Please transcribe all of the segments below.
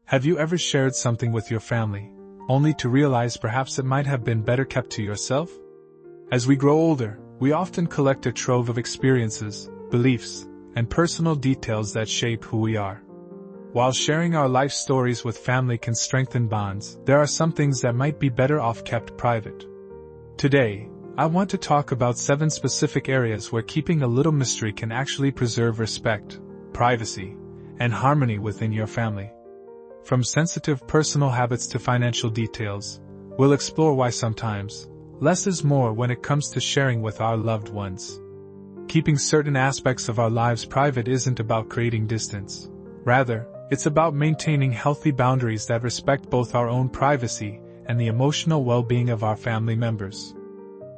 Have you ever shared something with your family, only to realize perhaps it might have been better kept to yourself? As we grow older, we often collect a trove of experiences, beliefs, and personal details that shape who we are. While sharing our life stories with family can strengthen bonds, there are some things that might be better off kept private. Today, I want to talk about 7 specific areas where keeping a little mystery can actually preserve respect, privacy, and harmony within your family. From sensitive personal habits to financial details, we'll explore why sometimes less is more when it comes to sharing with our loved ones. Keeping certain aspects of our lives private isn't about creating distance. Rather, it's about maintaining healthy boundaries that respect both our own privacy and the emotional well-being of our family members.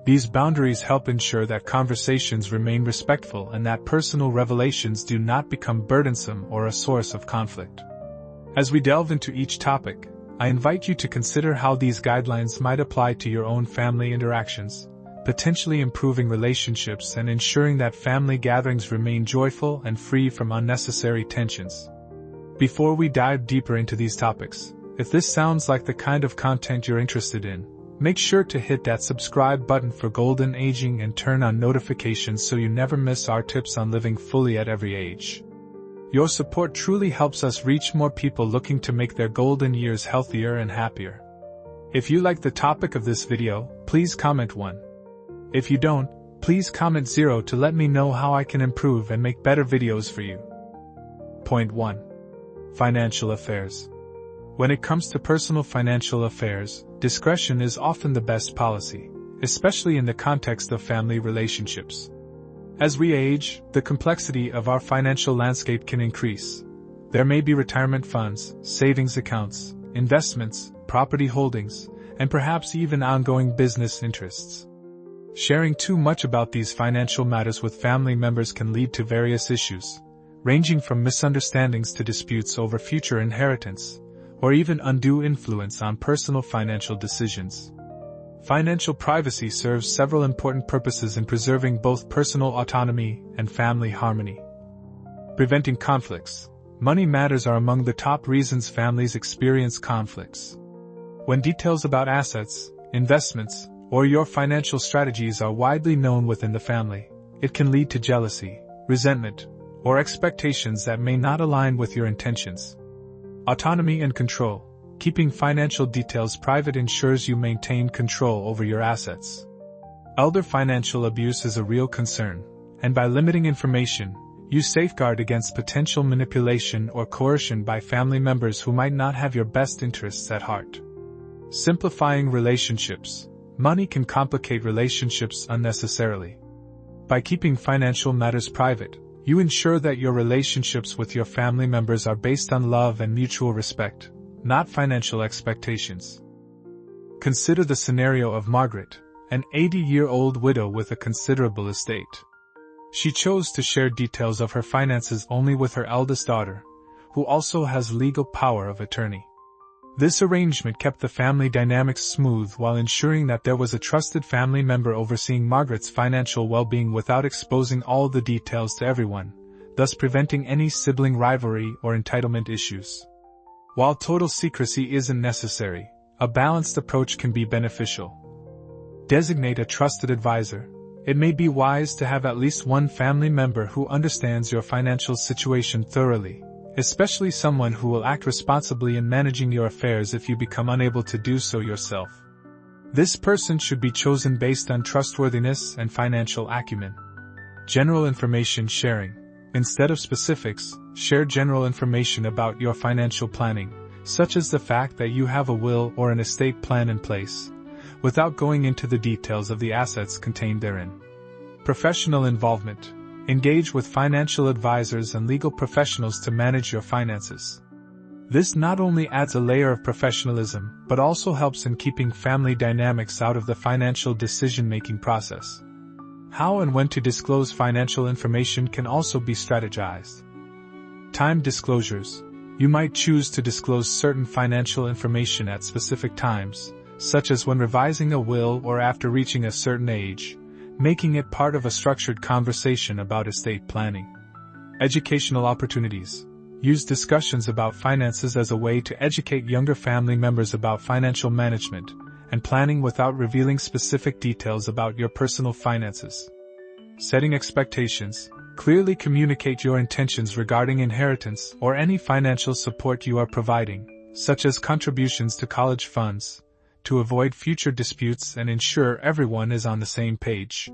These boundaries help ensure that conversations remain respectful and that personal revelations do not become burdensome or a source of conflict. As we delve into each topic, I invite you to consider how these guidelines might apply to your own family interactions, potentially improving relationships and ensuring that family gatherings remain joyful and free from unnecessary tensions. Before we dive deeper into these topics, if this sounds like the kind of content you're interested in, make sure to hit that subscribe button for golden aging and turn on notifications so you never miss our tips on living fully at every age. Your support truly helps us reach more people looking to make their golden years healthier and happier. If you like the topic of this video, please comment 1. If you don't, please comment 0 to let me know how I can improve and make better videos for you. Point 1. Financial affairs. When it comes to personal financial affairs, discretion is often the best policy, especially in the context of family relationships. As we age, the complexity of our financial landscape can increase. There may be retirement funds, savings accounts, investments, property holdings, and perhaps even ongoing business interests. Sharing too much about these financial matters with family members can lead to various issues, ranging from misunderstandings to disputes over future inheritance, or even undue influence on personal financial decisions. Financial privacy serves several important purposes in preserving both personal autonomy and family harmony. Preventing conflicts. Money matters are among the top reasons families experience conflicts. When details about assets, investments, or your financial strategies are widely known within the family, it can lead to jealousy, resentment, or expectations that may not align with your intentions. Autonomy and control. Keeping financial details private ensures you maintain control over your assets. Elder financial abuse is a real concern, and by limiting information, you safeguard against potential manipulation or coercion by family members who might not have your best interests at heart. Simplifying relationships. Money can complicate relationships unnecessarily. By keeping financial matters private, you ensure that your relationships with your family members are based on love and mutual respect, not financial expectations. Consider the scenario of Margaret, an 80-year-old widow with a considerable estate. She chose to share details of her finances only with her eldest daughter, who also has legal power of attorney. This arrangement kept the family dynamics smooth while ensuring that there was a trusted family member overseeing Margaret's financial well-being without exposing all the details to everyone, thus preventing any sibling rivalry or entitlement issues. While total secrecy isn't necessary, a balanced approach can be beneficial. Designate a trusted advisor. It may be wise to have at least one family member who understands your financial situation thoroughly, especially someone who will act responsibly in managing your affairs if you become unable to do so yourself. This person should be chosen based on trustworthiness and financial acumen. General information sharing. Instead of specifics, share general information about your financial planning, such as the fact that you have a will or an estate plan in place, without going into the details of the assets contained therein. Professional involvement. Engage with financial advisors and legal professionals to manage your finances. This not only adds a layer of professionalism, but also helps in keeping family dynamics out of the financial decision-making process. How and when to disclose financial information can also be strategized. Time disclosures. You might choose to disclose certain financial information at specific times, such as when revising a will or after reaching a certain age, making it part of a structured conversation about estate planning. Educational opportunities. use discussions about finances as a way to educate younger family members about financial management and planning without revealing specific details about your personal finances. Setting expectations. Clearly communicate your intentions regarding inheritance or any financial support you are providing, such as contributions to college funds, to avoid future disputes and ensure everyone is on the same page.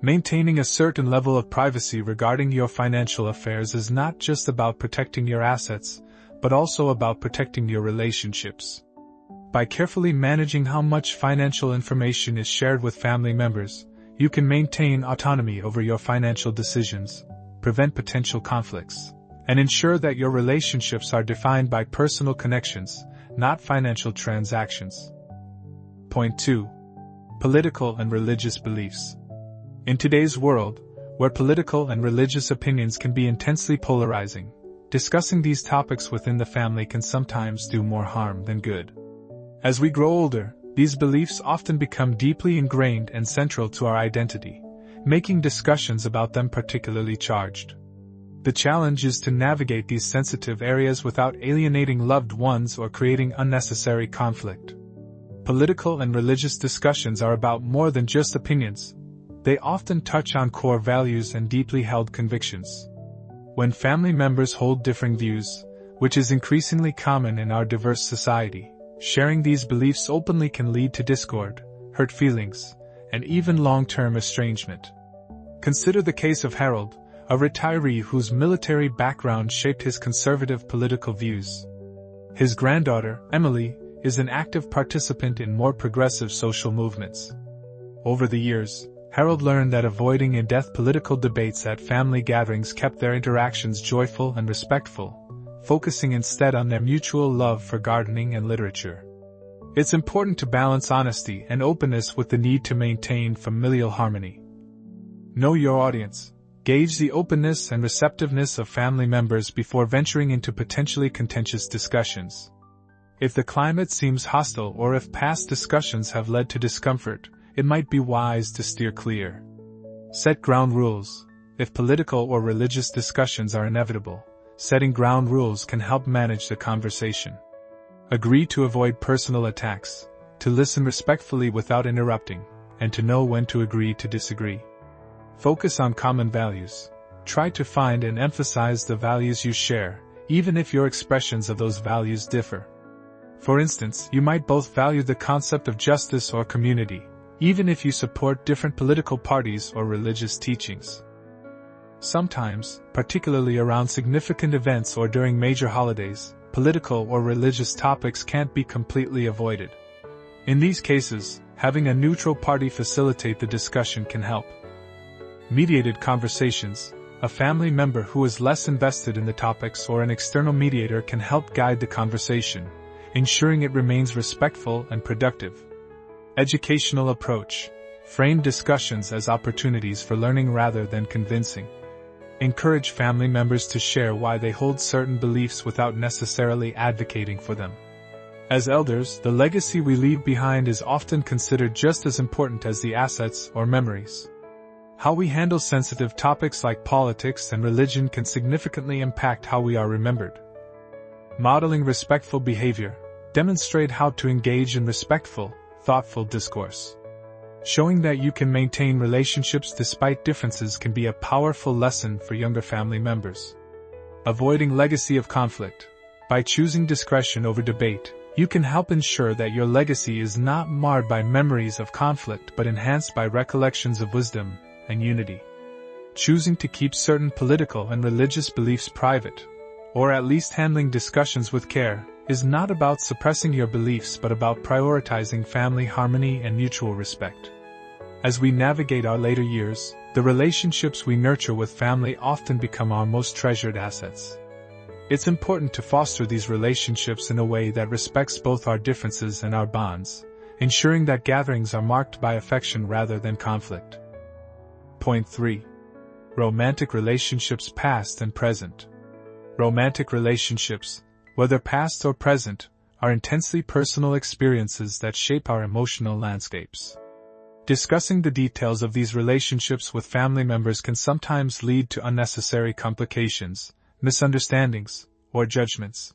Maintaining a certain level of privacy regarding your financial affairs is not just about protecting your assets, but also about protecting your relationships. By carefully managing how much financial information is shared with family members, you can maintain autonomy over your financial decisions, prevent potential conflicts, and ensure that your relationships are defined by personal connections, not financial transactions. Point 2. Political and religious beliefs. In today's world, where political and religious opinions can be intensely polarizing, discussing these topics within the family can sometimes do more harm than good. As we grow older, these beliefs often become deeply ingrained and central to our identity, making discussions about them particularly charged. The challenge is to navigate these sensitive areas without alienating loved ones or creating unnecessary conflict. Political and religious discussions are about more than just opinions. They often touch on core values and deeply held convictions. When family members hold differing views, which is increasingly common in our diverse society, sharing these beliefs openly can lead to discord, hurt feelings, and even long-term estrangement. Consider the case of Harold, a retiree whose military background shaped his conservative political views. His granddaughter, Emily, is an active participant in more progressive social movements. Over the years, Harold learned that avoiding in-depth political debates at family gatherings kept their interactions joyful and respectful, focusing instead on their mutual love for gardening and literature. It's important to balance honesty and openness with the need to maintain familial harmony. Know your audience. Gauge the openness and receptiveness of family members before venturing into potentially contentious discussions. If the climate seems hostile or if past discussions have led to discomfort, it might be wise to steer clear. Set ground rules. If political or religious discussions are inevitable, setting ground rules can help manage the conversation. Agree to avoid personal attacks, to listen respectfully without interrupting, and to know when to agree to disagree. Focus on common values. Try to find and emphasize the values you share, even if your expressions of those values differ. For instance, you might both value the concept of justice or community, even if you support different political parties or religious teachings. Sometimes, particularly around significant events or during major holidays, political or religious topics can't be completely avoided. In these cases, having a neutral party facilitate the discussion can help. Mediated conversations. A family member who is less invested in the topics or an external mediator can help guide the conversation, ensuring it remains respectful and productive. Educational approach. Frame discussions as opportunities for learning rather than convincing. Encourage family members to share why they hold certain beliefs without necessarily advocating for them. As elders, the legacy we leave behind is often considered just as important as the assets or memories. How we handle sensitive topics like politics and religion can significantly impact how we are remembered. Modeling respectful behavior. Demonstrate how to engage in respectful, thoughtful discourse. Showing that you can maintain relationships despite differences can be a powerful lesson for younger family members. Avoiding legacy of conflict. By choosing discretion over debate, you can help ensure that your legacy is not marred by memories of conflict but enhanced by recollections of wisdom and unity. Choosing to keep certain political and religious beliefs private, or at least handling discussions with care, is not about suppressing your beliefs but about prioritizing family harmony and mutual respect. As we navigate our later years, the relationships we nurture with family often become our most treasured assets. It's important to foster these relationships in a way that respects both our differences and our bonds, ensuring that gatherings are marked by affection rather than conflict. Point 3. Romantic relationships past and present. Romantic relationships, whether past or present, are intensely personal experiences that shape our emotional landscapes. Discussing the details of these relationships with family members can sometimes lead to unnecessary complications, misunderstandings, or judgments.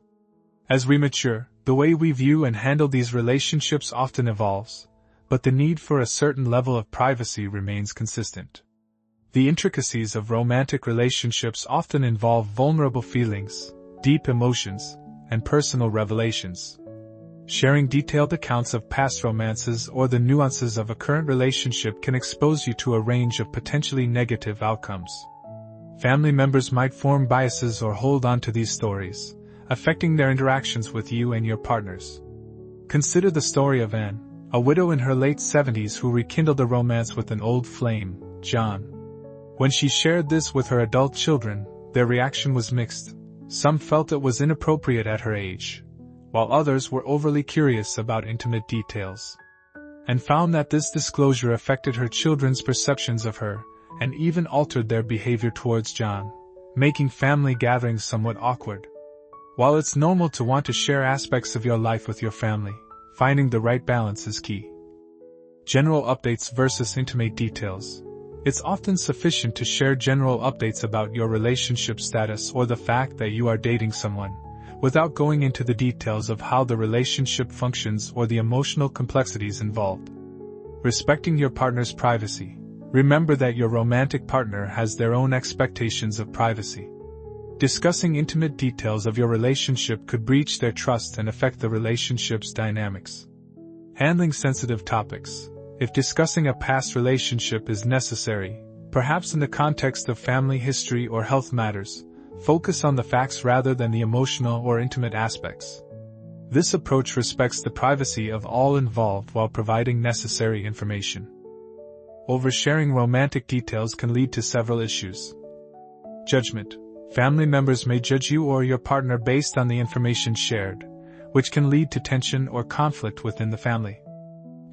As we mature, the way we view and handle these relationships often evolves, but the need for a certain level of privacy remains consistent. The intricacies of romantic relationships often involve vulnerable feelings, deep emotions, and personal revelations. Sharing detailed accounts of past romances or the nuances of a current relationship can expose you to a range of potentially negative outcomes. Family members might form biases or hold on to these stories, affecting their interactions with you and your partners. Consider the story of Anne, a widow in her late 70s who rekindled a romance with an old flame, John. When she shared this with her adult children, their reaction was mixed. Some felt it was inappropriate at her age, while others were overly curious about intimate details, and found that this disclosure affected her children's perceptions of her, and even altered their behavior towards John, making family gatherings somewhat awkward. While it's normal to want to share aspects of your life with your family, finding the right balance is key. General updates versus intimate details. It's often sufficient to share general updates about your relationship status or the fact that you are dating someone, without going into the details of how the relationship functions or the emotional complexities involved. Respecting your partner's privacy. Remember that your romantic partner has their own expectations of privacy. Discussing intimate details of your relationship could breach their trust and affect the relationship's dynamics. Handling sensitive topics. If discussing a past relationship is necessary, perhaps in the context of family history or health matters, focus on the facts rather than the emotional or intimate aspects. This approach respects the privacy of all involved while providing necessary information. Oversharing romantic details can lead to several issues. Judgment. Family members may judge you or your partner based on the information shared, which can lead to tension or conflict within the family.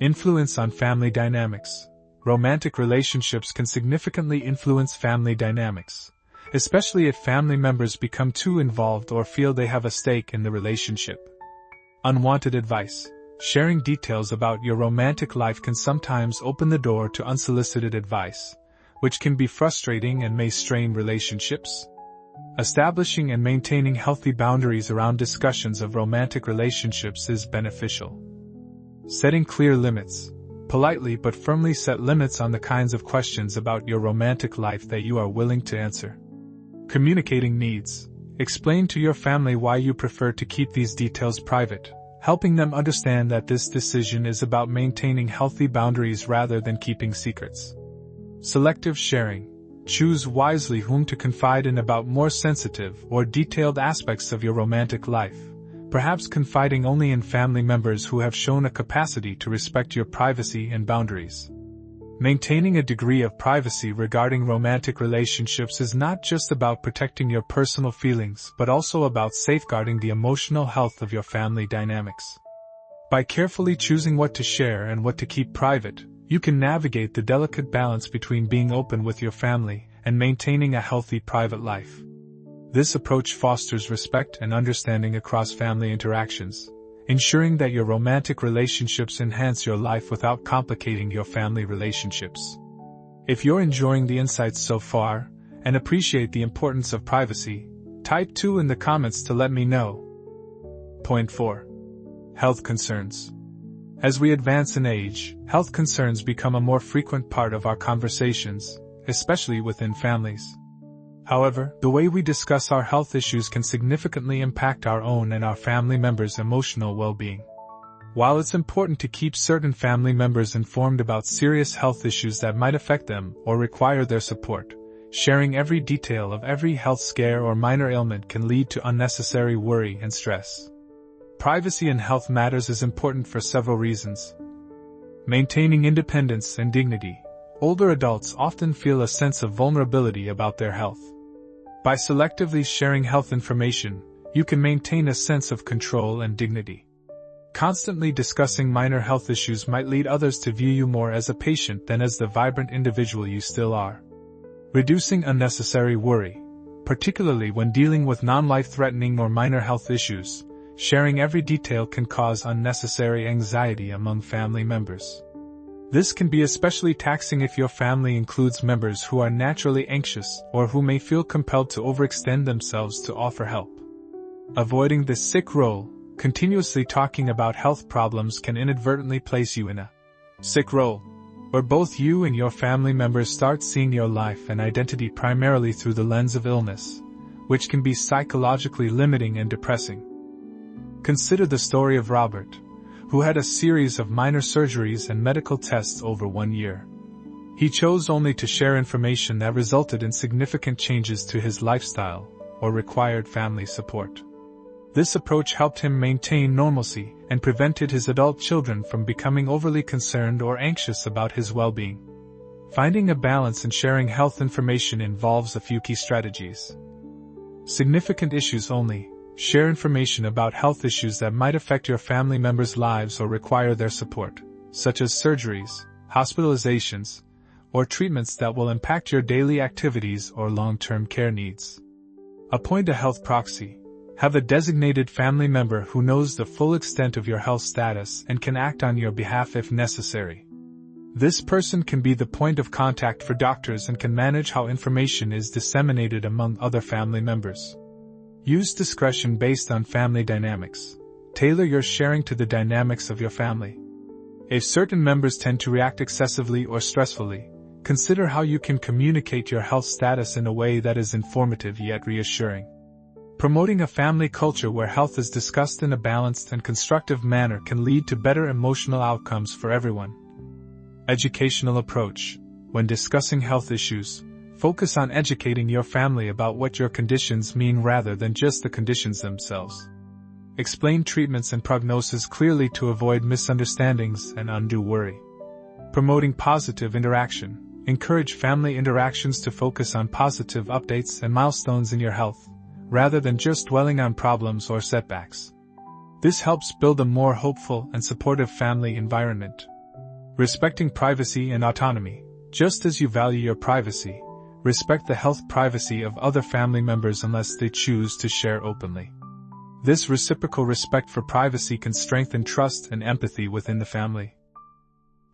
Influence on family dynamics. Romantic relationships can significantly influence family dynamics, especially if family members become too involved or feel they have a stake in the relationship. Unwanted advice. Sharing details about your romantic life can sometimes open the door to unsolicited advice, which can be frustrating and may strain relationships. Establishing and maintaining healthy boundaries around discussions of romantic relationships is beneficial. Setting clear limits. Politely but firmly set limits on the kinds of questions about your romantic life that you are willing to answer. Communicating needs. Explain to your family why you prefer to keep these details private, helping them understand that this decision is about maintaining healthy boundaries rather than keeping secrets. Selective sharing. Choose wisely whom to confide in about more sensitive or detailed aspects of your romantic life, perhaps confiding only in family members who have shown a capacity to respect your privacy and boundaries. Maintaining a degree of privacy regarding romantic relationships is not just about protecting your personal feelings but also about safeguarding the emotional health of your family dynamics. By carefully choosing what to share and what to keep private, you can navigate the delicate balance between being open with your family and maintaining a healthy private life. This approach fosters respect and understanding across family interactions, ensuring that your romantic relationships enhance your life without complicating your family relationships. If you're enjoying the insights so far and appreciate the importance of privacy, type 2 in the comments to let me know. Point 4. Health concerns. As we advance in age, health concerns become a more frequent part of our conversations, especially within families. However, the way we discuss our health issues can significantly impact our own and our family members' emotional well-being. While it's important to keep certain family members informed about serious health issues that might affect them or require their support, sharing every detail of every health scare or minor ailment can lead to unnecessary worry and stress. Privacy in health matters is important for several reasons. Maintaining independence and dignity. Older adults often feel a sense of vulnerability about their health. By selectively sharing health information, you can maintain a sense of control and dignity. Constantly discussing minor health issues might lead others to view you more as a patient than as the vibrant individual you still are. Reducing unnecessary worry. Particularly when dealing with non-life-threatening or minor health issues, sharing every detail can cause unnecessary anxiety among family members. This can be especially taxing if your family includes members who are naturally anxious or who may feel compelled to overextend themselves to offer help. Avoiding the sick role, continuously talking about health problems can inadvertently place you in a sick role, where both you and your family members start seeing your life and identity primarily through the lens of illness, which can be psychologically limiting and depressing. Consider the story of Robert, who had a series of minor surgeries and medical tests over 1 year. He chose only to share information that resulted in significant changes to his lifestyle or required family support. This approach helped him maintain normalcy and prevented his adult children from becoming overly concerned or anxious about his well-being. Finding a balance in sharing health information involves a few key strategies. Significant issues only. Share information about health issues that might affect your family members' lives or require their support, such as surgeries, hospitalizations, or treatments that will impact your daily activities or long-term care needs. Appoint a health proxy. Have a designated family member who knows the full extent of your health status and can act on your behalf if necessary. This person can be the point of contact for doctors and can manage how information is disseminated among other family members. Use discretion based on family dynamics. Tailor your sharing to the dynamics of your family. If certain members tend to react excessively or stressfully, consider how you can communicate your health status in a way that is informative yet reassuring. Promoting a family culture where health is discussed in a balanced and constructive manner can lead to better emotional outcomes for everyone. Educational approach. When discussing health issues, focus on educating your family about what your conditions mean rather than just the conditions themselves. Explain treatments and prognosis clearly to avoid misunderstandings and undue worry. Promoting positive interaction. Encourage family interactions to focus on positive updates and milestones in your health, rather than just dwelling on problems or setbacks. This helps build a more hopeful and supportive family environment. Respecting privacy and autonomy. Just as you value your privacy, respect the health privacy of other family members unless they choose to share openly. This reciprocal respect for privacy can strengthen trust and empathy within the family.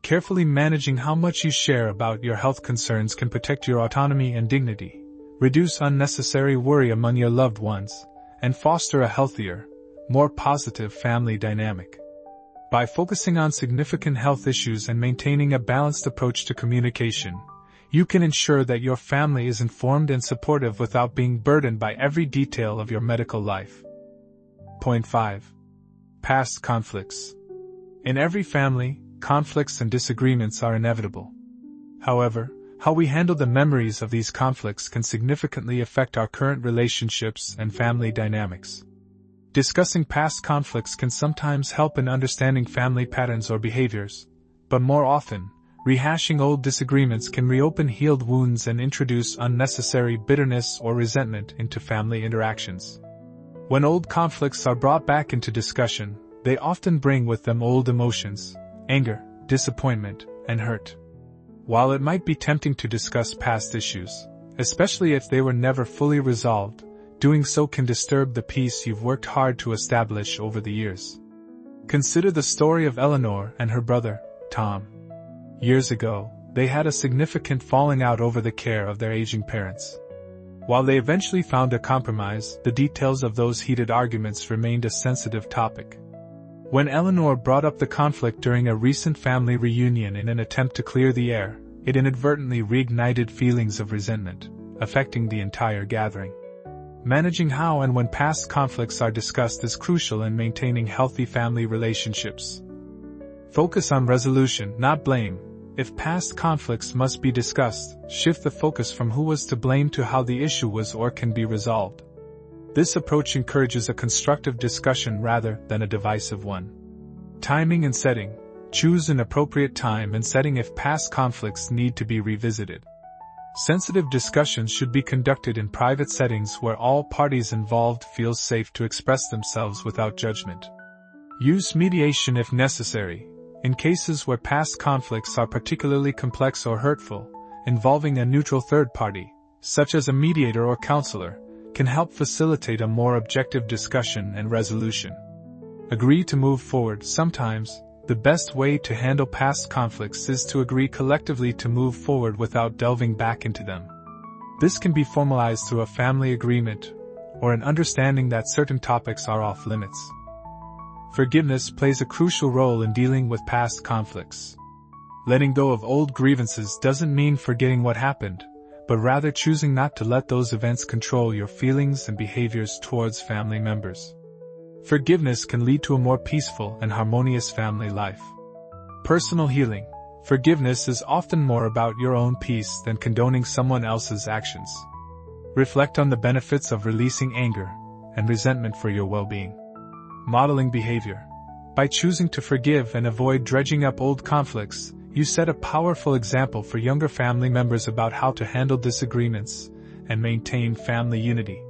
Carefully managing how much you share about your health concerns can protect your autonomy and dignity, reduce unnecessary worry among your loved ones, and foster a healthier, more positive family dynamic. By focusing on significant health issues and maintaining a balanced approach to communication, you can ensure that your family is informed and supportive without being burdened by every detail of your medical life. Point 5. Past conflicts. In every family, conflicts and disagreements are inevitable. However, how we handle the memories of these conflicts can significantly affect our current relationships and family dynamics. Discussing past conflicts can sometimes help in understanding family patterns or behaviors, but more often, rehashing old disagreements can reopen healed wounds and introduce unnecessary bitterness or resentment into family interactions. When old conflicts are brought back into discussion, they often bring with them old emotions, anger, disappointment, and hurt. While it might be tempting to discuss past issues, especially if they were never fully resolved, doing so can disturb the peace you've worked hard to establish over the years. Consider the story of Eleanor and her brother, Tom. Years ago, they had a significant falling out over the care of their aging parents. While they eventually found a compromise, the details of those heated arguments remained a sensitive topic. When Eleanor brought up the conflict during a recent family reunion in an attempt to clear the air, it inadvertently reignited feelings of resentment, affecting the entire gathering. Managing how and when past conflicts are discussed is crucial in maintaining healthy family relationships. Focus on resolution, not blame. If past conflicts must be discussed, shift the focus from who was to blame to how the issue was or can be resolved. This approach encourages a constructive discussion rather than a divisive one. Timing and setting. Choose an appropriate time and setting if past conflicts need to be revisited. Sensitive discussions should be conducted in private settings where all parties involved feel safe to express themselves without judgment. Use mediation if necessary. In cases where past conflicts are particularly complex or hurtful, involving a neutral third party, such as a mediator or counselor, can help facilitate a more objective discussion and resolution. Agree to move forward. Sometimes, the best way to handle past conflicts is to agree collectively to move forward without delving back into them. This can be formalized through a family agreement, or an understanding that certain topics are off limits. Forgiveness plays a crucial role in dealing with past conflicts. Letting go of old grievances doesn't mean forgetting what happened, but rather choosing not to let those events control your feelings and behaviors towards family members. Forgiveness can lead to a more peaceful and harmonious family life. Personal healing. Forgiveness is often more about your own peace than condoning someone else's actions. Reflect on the benefits of releasing anger and resentment for your well-being. Modeling behavior. By choosing to forgive and avoid dredging up old conflicts, you set a powerful example for younger family members about how to handle disagreements and maintain family unity.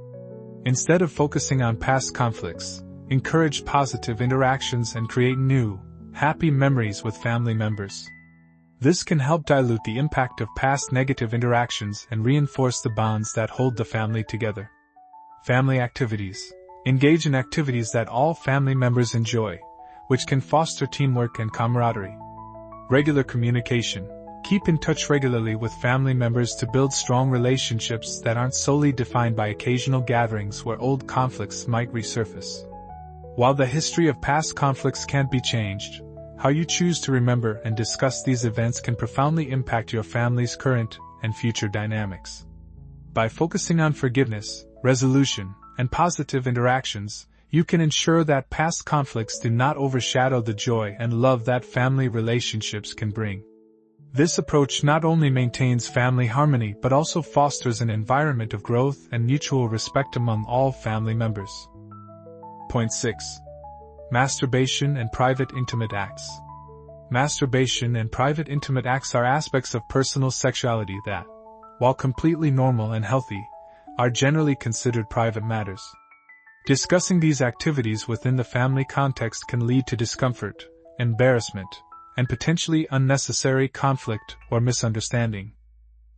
Instead of focusing on past conflicts, encourage positive interactions and create new, happy memories with family members. This can help dilute the impact of past negative interactions and reinforce the bonds that hold the family together. Family activities. Engage in activities that all family members enjoy, which can foster teamwork and camaraderie. Regular communication. Keep in touch regularly with family members to build strong relationships that aren't solely defined by occasional gatherings where old conflicts might resurface. While the history of past conflicts can't be changed, how you choose to remember and discuss these events can profoundly impact your family's current and future dynamics. By focusing on forgiveness, resolution, and positive interactions, you can ensure that past conflicts do not overshadow the joy and love that family relationships can bring. This approach not only maintains family harmony but also fosters an environment of growth and mutual respect among all family members. Point 6. Masturbation and private intimate acts. Masturbation and private intimate acts are aspects of personal sexuality that, while completely normal and healthy, are generally considered private matters. Discussing these activities within the family context can lead to discomfort, embarrassment, and potentially unnecessary conflict or misunderstanding.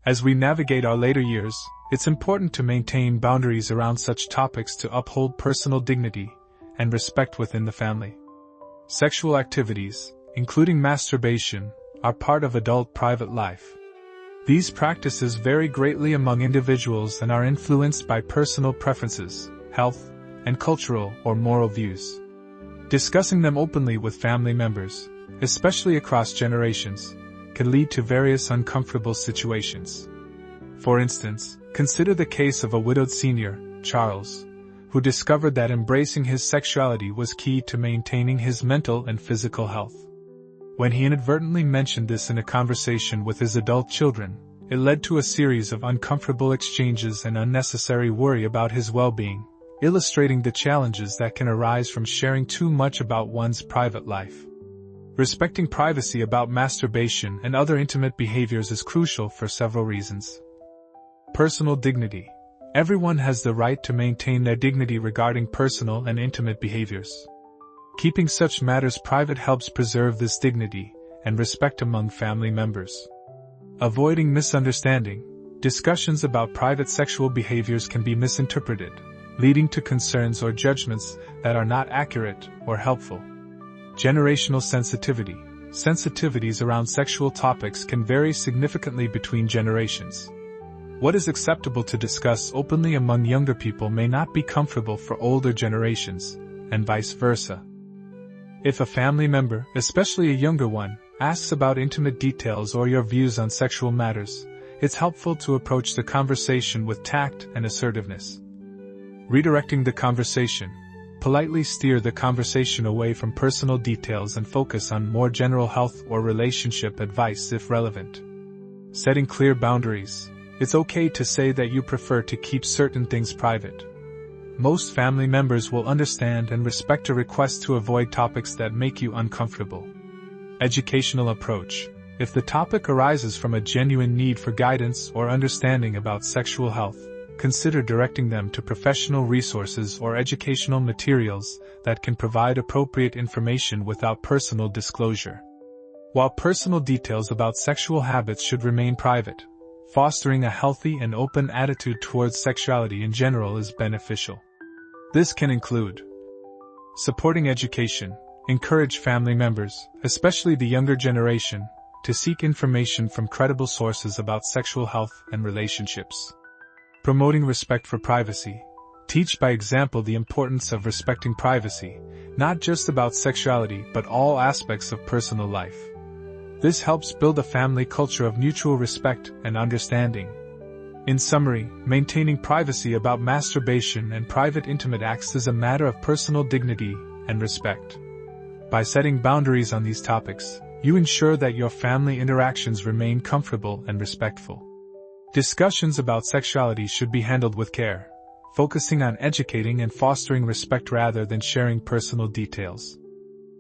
As we navigate our later years, it's important to maintain boundaries around such topics to uphold personal dignity and respect within the family. Sexual activities, including masturbation, are part of adult private life. These practices vary greatly among individuals and are influenced by personal preferences, health, and cultural or moral views. Discussing them openly with family members, especially across generations, can lead to various uncomfortable situations. For instance, consider the case of a widowed senior, Charles, who discovered that embracing his sexuality was key to maintaining his mental and physical health. When he inadvertently mentioned this in a conversation with his adult children, it led to a series of uncomfortable exchanges and unnecessary worry about his well-being, illustrating the challenges that can arise from sharing too much about one's private life. Respecting privacy about masturbation and other intimate behaviors is crucial for several reasons. Personal dignity. Everyone has the right to maintain their dignity regarding personal and intimate behaviors. Keeping such matters private helps preserve this dignity and respect among family members. Avoiding misunderstanding. Discussions about private sexual behaviors can be misinterpreted, leading to concerns or judgments that are not accurate or helpful. Generational sensitivity. Sensitivities around sexual topics can vary significantly between generations. What is acceptable to discuss openly among younger people may not be comfortable for older generations, and vice versa. If a family member, especially a younger one, asks about intimate details or your views on sexual matters, it's helpful to approach the conversation with tact and assertiveness. Redirecting the conversation. Politely steer the conversation away from personal details and focus on more general health or relationship advice if relevant. Setting clear boundaries. It's okay to say that you prefer to keep certain things private. Most family members will understand and respect a request to avoid topics that make you uncomfortable. Educational approach. If the topic arises from a genuine need for guidance or understanding about sexual health, consider directing them to professional resources or educational materials that can provide appropriate information without personal disclosure. While personal details about sexual habits should remain private, fostering a healthy and open attitude towards sexuality in general is beneficial. This can include supporting education. Encourage family members, especially the younger generation, to seek information from credible sources about sexual health and relationships. Promoting respect for privacy. Teach by example the importance of respecting privacy, not just about sexuality but all aspects of personal life. This helps build a family culture of mutual respect and understanding. In summary, maintaining privacy about masturbation and private intimate acts is a matter of personal dignity and respect. By setting boundaries on these topics, you ensure that your family interactions remain comfortable and respectful. Discussions about sexuality should be handled with care, focusing on educating and fostering respect rather than sharing personal details.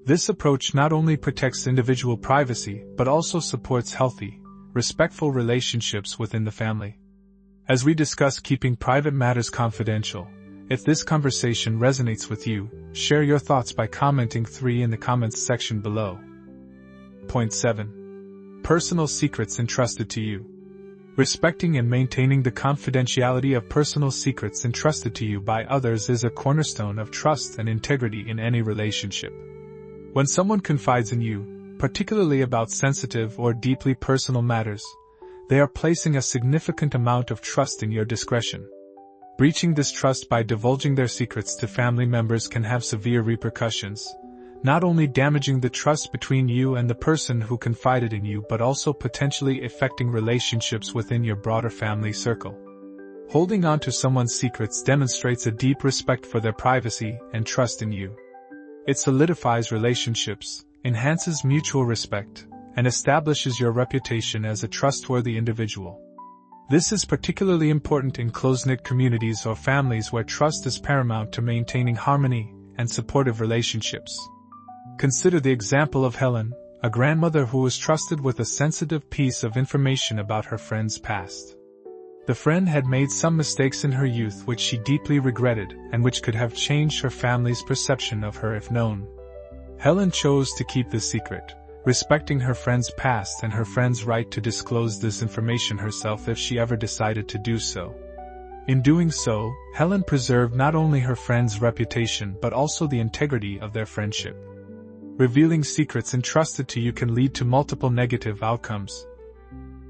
This approach not only protects individual privacy but also supports healthy, respectful relationships within the family. As we discuss keeping private matters confidential, if this conversation resonates with you, share your thoughts by commenting 3 in the comments section below. Point 7. Personal secrets entrusted to you. Respecting and maintaining the confidentiality of personal secrets entrusted to you by others is a cornerstone of trust and integrity in any relationship. When someone confides in you, particularly about sensitive or deeply personal matters, they are placing a significant amount of trust in your discretion. Breaching this trust by divulging their secrets to family members can have severe repercussions, not only damaging the trust between you and the person who confided in you but also potentially affecting relationships within your broader family circle. Holding on to someone's secrets demonstrates a deep respect for their privacy and trust in you. It solidifies relationships, enhances mutual respect, and establishes your reputation as a trustworthy individual. This is particularly important in close-knit communities or families where trust is paramount to maintaining harmony and supportive relationships. Consider the example of Helen, a grandmother who was trusted with a sensitive piece of information about her friend's past. The friend had made some mistakes in her youth which she deeply regretted and which could have changed her family's perception of her if known. Helen chose to keep this secret, respecting her friend's past and her friend's right to disclose this information herself if she ever decided to do so. In doing so, Helen preserved not only her friend's reputation but also the integrity of their friendship. Revealing secrets entrusted to you can lead to multiple negative outcomes.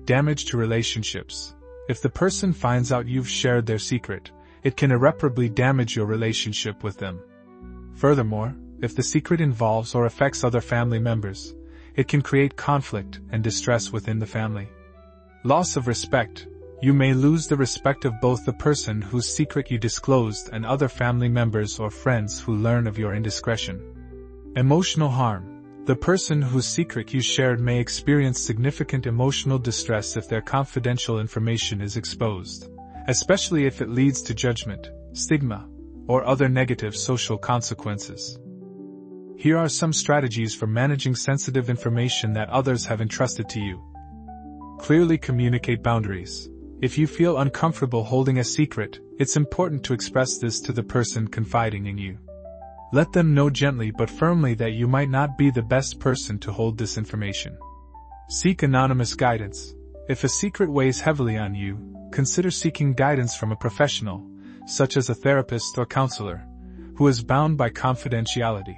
Damage to relationships. If the person finds out you've shared their secret, it can irreparably damage your relationship with them. Furthermore, if the secret involves or affects other family members, it can create conflict and distress within the family. Loss of respect. You may lose the respect of both the person whose secret you disclosed and other family members or friends who learn of your indiscretion. Emotional harm. The person whose secret you shared may experience significant emotional distress if their confidential information is exposed, especially if it leads to judgment, stigma, or other negative social consequences. Here are some strategies for managing sensitive information that others have entrusted to you. Clearly communicate boundaries. If you feel uncomfortable holding a secret, it's important to express this to the person confiding in you. Let them know gently but firmly that you might not be the best person to hold this information. Seek anonymous guidance. If a secret weighs heavily on you, consider seeking guidance from a professional, such as a therapist or counselor, who is bound by confidentiality.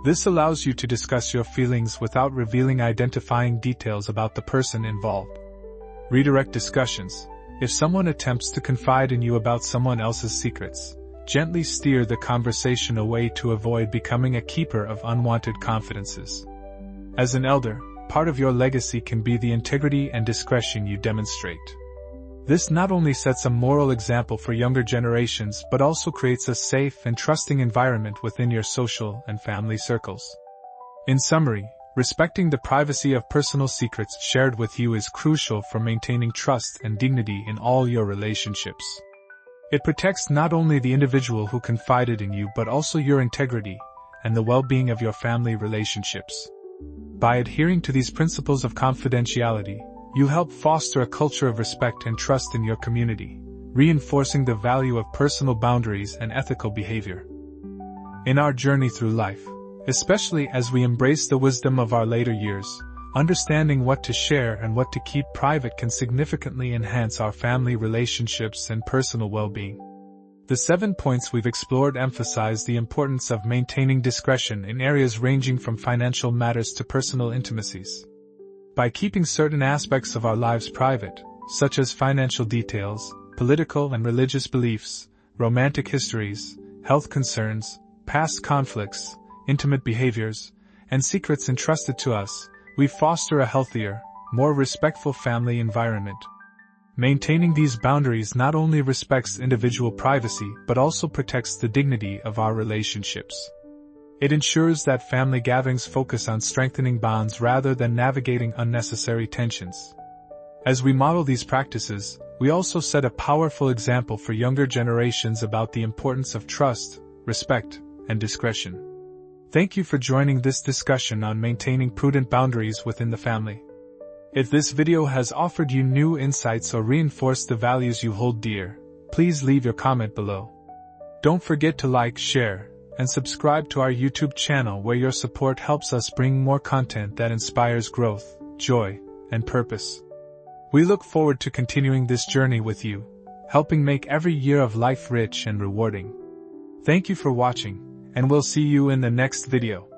This allows you to discuss your feelings without revealing identifying details about the person involved. Redirect discussions. If someone attempts to confide in you about someone else's secrets, gently steer the conversation away to avoid becoming a keeper of unwanted confidences. As an elder, part of your legacy can be the integrity and discretion you demonstrate. This not only sets a moral example for younger generations but also creates a safe and trusting environment within your social and family circles. In summary, respecting the privacy of personal secrets shared with you is crucial for maintaining trust and dignity in all your relationships. It protects not only the individual who confided in you but also your integrity and the well-being of your family relationships. By adhering to these principles of confidentiality, you help foster a culture of respect and trust in your community, reinforcing the value of personal boundaries and ethical behavior. In our journey through life, especially as we embrace the wisdom of our later years, understanding what to share and what to keep private can significantly enhance our family relationships and personal well-being. The 7 points we've explored emphasize the importance of maintaining discretion in areas ranging from financial matters to personal intimacies. By keeping certain aspects of our lives private, such as financial details, political and religious beliefs, romantic histories, health concerns, past conflicts, intimate behaviors, and secrets entrusted to us, we foster a healthier, more respectful family environment. Maintaining these boundaries not only respects individual privacy but also protects the dignity of our relationships. It ensures that family gatherings focus on strengthening bonds rather than navigating unnecessary tensions. As we model these practices, we also set a powerful example for younger generations about the importance of trust, respect, and discretion. Thank you for joining this discussion on maintaining prudent boundaries within the family. If this video has offered you new insights or reinforced the values you hold dear, please leave your comment below. Don't forget to like, share, and subscribe to our YouTube channel where your support helps us bring more content that inspires growth, joy, and purpose. We look forward to continuing this journey with you, helping make every year of life rich and rewarding. Thank you for watching, and we'll see you in the next video.